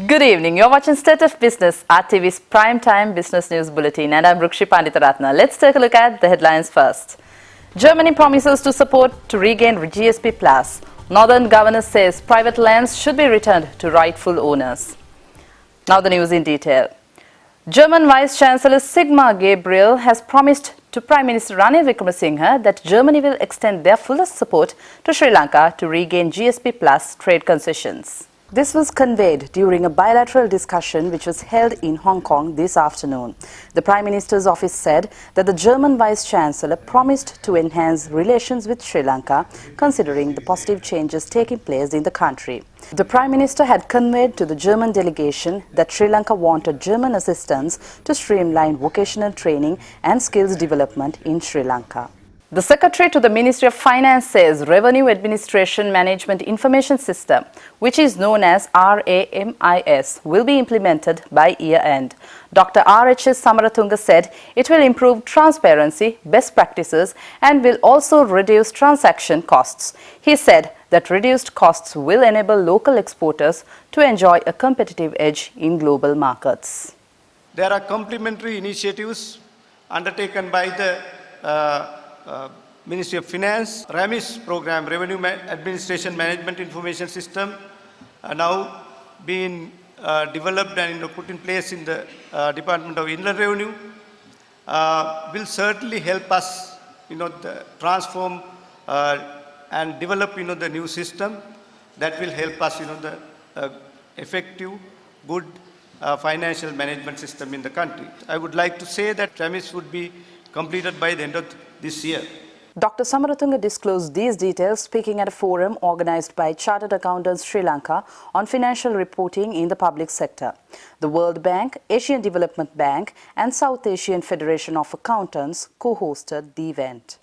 Good evening. You're watching State of Business, RTV's prime-time business news bulletin, and I'm Rukshi Panditaratna. Let's take a look at the headlines first. Germany promises to support to regain GSP+. Northern governor says private lands should be returned to rightful owners. Now the news in detail. German Vice-Chancellor Sigmar Gabriel has promised to Prime Minister Ranil Wickremesinghe that Germany will extend their fullest support to Sri Lanka to regain GSP+ trade concessions. This was conveyed during a bilateral discussion which was held in Hong Kong this afternoon. The Prime Minister's office said that the German Vice-Chancellor promised to enhance relations with Sri Lanka, considering the positive changes taking place in the country. The Prime Minister had conveyed to the German delegation that Sri Lanka wanted German assistance to streamline vocational training and skills development in Sri Lanka. The Secretary to the Ministry of Finance says Revenue Administration Management Information System, which is known as RAMIS, will be implemented by year-end. Dr. R.H.S. Samaratunga said it will improve transparency, best practices, and will also reduce transaction costs. He said that reduced costs will enable local exporters to enjoy a competitive edge in global markets. There are complementary initiatives undertaken by the Ministry of Finance. RAMIS program, Revenue Administration Management Information System, now being developed and put in place in the Department of Inland Revenue, will certainly help us, transform and develop, the new system that will help us, the effective, good financial management system in the country. I would like to say that RAMIS would be completed by the end of this year. Dr. Samaratunga disclosed these details speaking at a forum organized by Chartered Accountants Sri Lanka on financial reporting in the public sector. The World Bank, Asian Development Bank and South Asian Federation of Accountants co-hosted the event.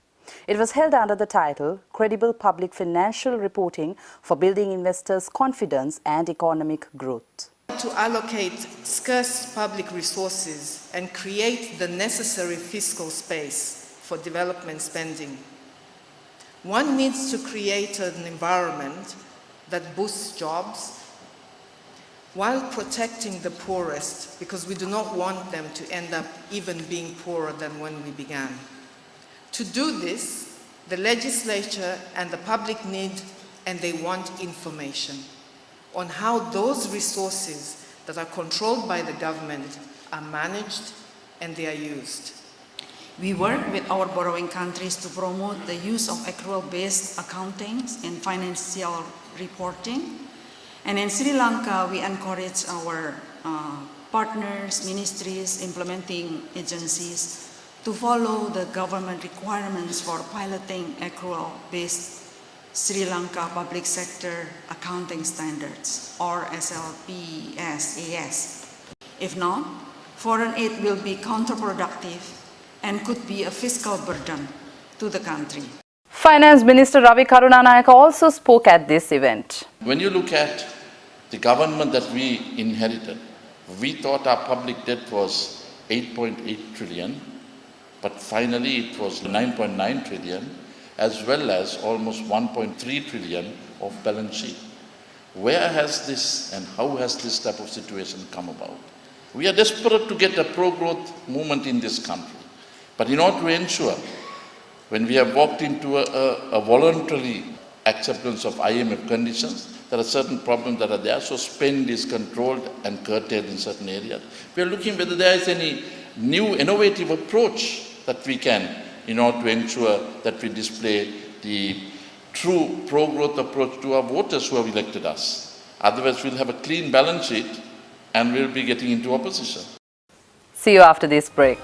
It was held under the title Credible Public Financial Reporting for Building Investors' Confidence and Economic Growth. To allocate scarce public resources and create the necessary fiscal space for development spending. One needs to create an environment that boosts jobs while protecting the poorest, because we do not want them to end up even being poorer than when we began. To do this, the legislature and the public need and they want information on how those resources that are controlled by the government are managed and they are used. We work with our borrowing countries to promote the use of accrual-based accounting in financial reporting. And in Sri Lanka, we encourage our partners, ministries, implementing agencies to follow the government requirements for piloting accrual-based Sri Lanka Public Sector Accounting Standards, or SLPSAS. If not, foreign aid will be counterproductive and could be a fiscal burden to the country. Finance Minister Ravi Karunanayake also spoke at this event. When you look at the government that we inherited, we thought our public debt was 8.8 trillion, but finally it was 9.9 trillion, as well as almost 1.3 trillion of balance sheet. Where has this and how has this type of situation come about? We are desperate to get a pro-growth movement in this country. But in order to ensure, when we have walked into a voluntary acceptance of IMF conditions, there are certain problems that are there, so spend is controlled and curtailed in certain areas. We are looking whether there is any new innovative approach that we can, in order to ensure that we display the true pro-growth approach to our voters who have elected us. Otherwise, we'll have a clean balance sheet and we'll be getting into opposition. See you after this break.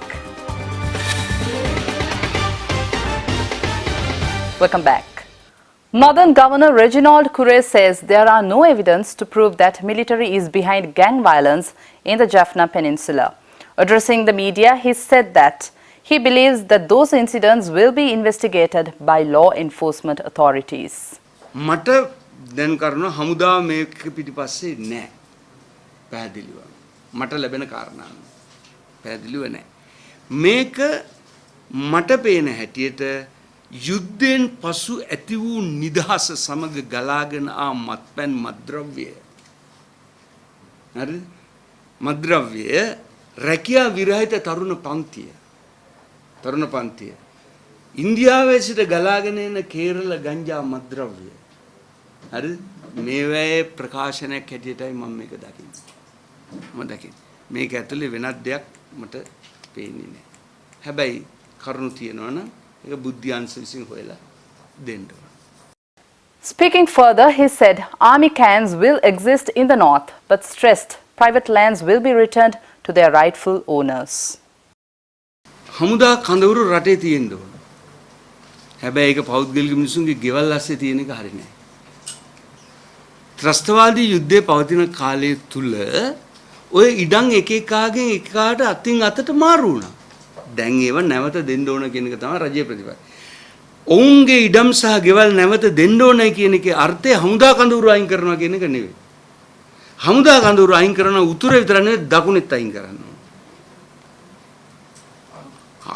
Welcome back. Northern Governor Reginald Kure says there are no evidence to prove that military is behind gang violence in the Jaffna Peninsula. Addressing the media, he said that he believes that those incidents will be investigated by law enforcement authorities. මට දැන් කරන හමුදා මේක පිටිපස්සේ නැහැ. පැහැදිලිව. මට ලැබෙන කාරණා. පැහැදිලිව නැහැ. මේක මට පේන හැටියට යුද්ධයෙන් පසු ඇති වූ නිදහස සමග ගලාගෙන ආ මත්පැන් මත්ද්‍රව්‍ය හරිද? මද්ද්‍රව්‍ය රැකියා විරහිත තරුණ පන්තිය. තරුණ පන්තිය. ඉන්දියාවේ සිට ගලාගෙන එන කේරළ ගංජා මද්ද්‍රව්‍ය. හරිද? මේවායේ ප්‍රකාශනයක් හැටියටයි මම මේක දකින්නේ. මම දකින්නේ. මේක ඇතුලේ වෙනත් දෙයක් මට පේන්නේ නැහැ. හැබැයි කරුණු තියෙනවා නම් ඒක බුද්ධියංශ විසින් හොයලා දෙන්න ඕන. Speaking further, he said army camps will exist in the north, but stressed private lands will be returned to their rightful owners. හමුදා කඳවුරු රටේ තියෙන්න ඕන. හැබැයි ඒක පෞද්ගලික මිනිසුන්ගේ ගෙවල් ඇස්සේ තියෙන එක හරිය නෑ. ත්‍රස්තවාදී යුද්ධයේ පවතින කාලය තුල ඔය ඉඩම් එක එකාගෙන් එකාට අතින් අතට මාරු වුණා. දැන් ඒව නැවත දෙන්න ඕන කියන එක තමයි රජයේ ප්‍රතිපත්තිය. ඔවුන්ගේ ඉඩම් සහ ගෙවල් නැවත දෙන්න ඕනයි කියන එකේ අර්ථය හමුදා කඳවුරු අයින් කරනවා කියන එක නෙවෙයි. හමුදා කඳවුරු අයින් කරන උතුර විතර නෙවෙයි දකුණෙත් අයින් කරන්න ඕන.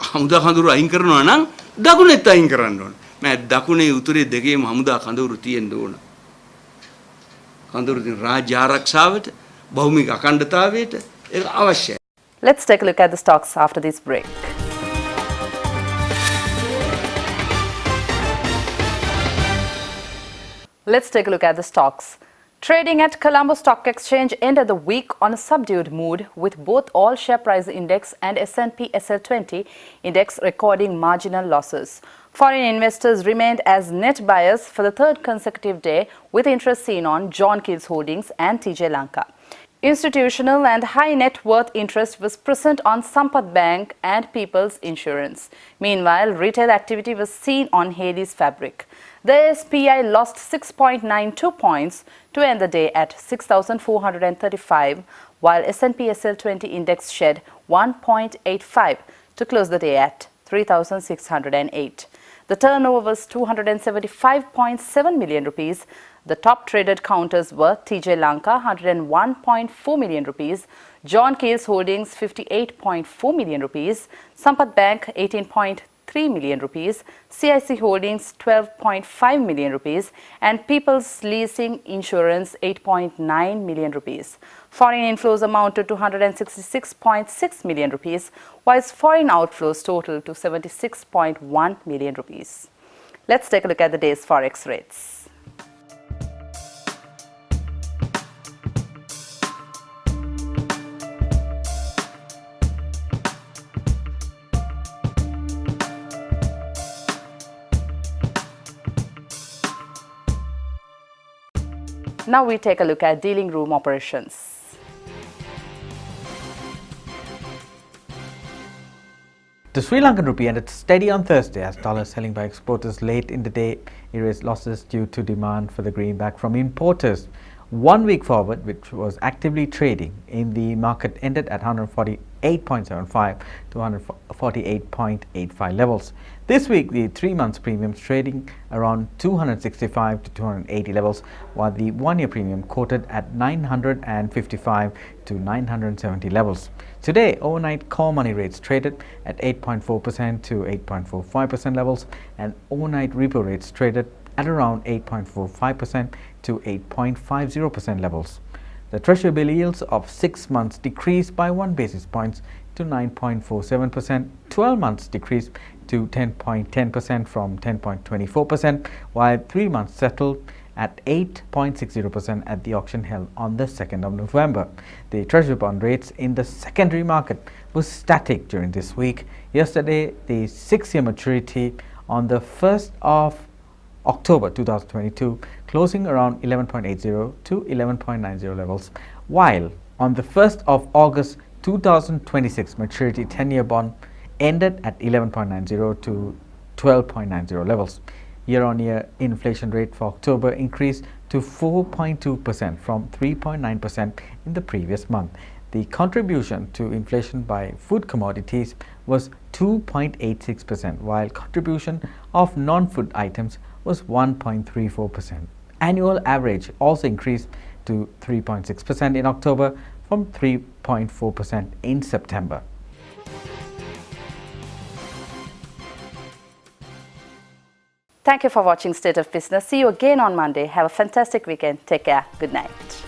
හමුදා කඳවුරු අයින් කරනවා නම් දකුණෙත් අයින් කරන්න ඕන. මම දකුණේ උතුරේ දෙකේම හමුදා කඳවුරු තියෙන්න ඕන. කඳවුරු තියෙන රාජ්‍ය ආරක්ෂාවට භෞමික අඛණ්ඩතාවයට ඒක අවශ්‍යයි. Let's take a look at the stocks after this break. Let's take a look at the stocks. Trading at Colombo Stock Exchange ended the week on a subdued mood, with both all share price index and S&P SL20 index recording marginal losses. Foreign investors remained as net buyers for the third consecutive day, with interest seen on John Keells Holdings and TJ Lanka. Institutional and high net worth interest was present on Sampath Bank and People's Insurance. Meanwhile, retail activity was seen on Hades Fabric. The SPI lost 6.92 points to end the day at 6,435, while S&P SL20 index shed 1.85 to close the day at 3,608. The turnover was 275.7 million rupees. The top traded counters were TJ Lanka 101.4 million rupees, John Keells Holdings 58.4 million rupees, Sampath Bank 18.3 million rupees, CIC Holdings 12.5 million rupees, and People's Leasing Insurance 8.9 million rupees. Foreign inflows amounted to 166.6 million rupees, whilst foreign outflows totaled to 76.1 million rupees. Let's take a look at the day's forex rates. Now we take a look at dealing room operations. The Sri Lankan rupee ended steady on Thursday as dollars selling by exporters late in the day erased losses due to demand for the greenback from importers. 1 week forward, which was actively trading in the market, ended at 148.75 to 148.85 levels. This week, the 3 months premiums trading around 265 to 280 levels, while the 1 year premium quoted at 955 to 970 levels. Today, overnight call money rates traded at 8.4% to 8.45% levels, and overnight repo rates traded at around 8.45% to 8.50% levels. The Treasury bill yields of 6 months decreased by 1 basis point to 9.47%, 12 months decreased to 10.10% from 10.24%, while 3 months settled at 8.60% at the auction held on the 2nd of November. The Treasury bond rates in the secondary market was static during this week. Yesterday, the 6-year maturity on the 1st of October 2022 closing around 11.80 to 11.90 levels, while on the 1st of August 2026 maturity 10-year bond ended at 11.90 to 12.90 levels. Year-on-year inflation rate for October increased to 4.2% from 3.9% in the previous month. The contribution to inflation by food commodities was 2.86%, while contribution of non-food items was 1.34%. Annual average also increased to 3.6% in October from 3.4% in September. Thank you for watching State of Business. See you again on Monday. Have a fantastic weekend. Take care. Good night.